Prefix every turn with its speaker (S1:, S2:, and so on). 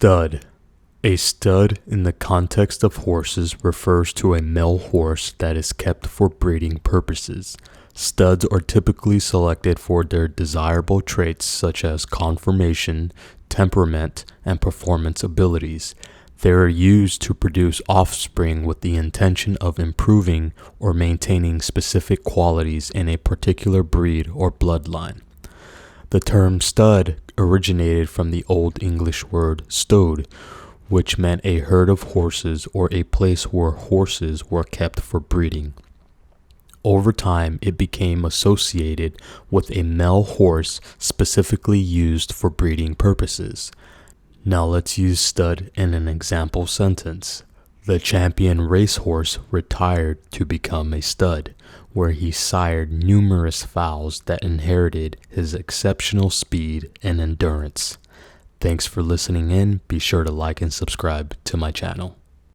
S1: Stud. A stud in the context of horses refers to a male horse that is kept for breeding purposes. Studs are typically selected for their desirable traits such as conformation, temperament, and performance abilities. They are used to produce offspring with the intention of improving or maintaining specific qualities in a particular breed or bloodline. The term stud originated from the Old English word stode, which meant a herd of horses or a place where horses were kept for breeding. Over time, it became associated with a male horse specifically used for breeding purposes. Now let's use stud in an example sentence. The champion racehorse retired to become a stud, where he sired numerous fowls that inherited his exceptional speed and endurance. Thanks for listening in. Be sure to like and subscribe to my channel.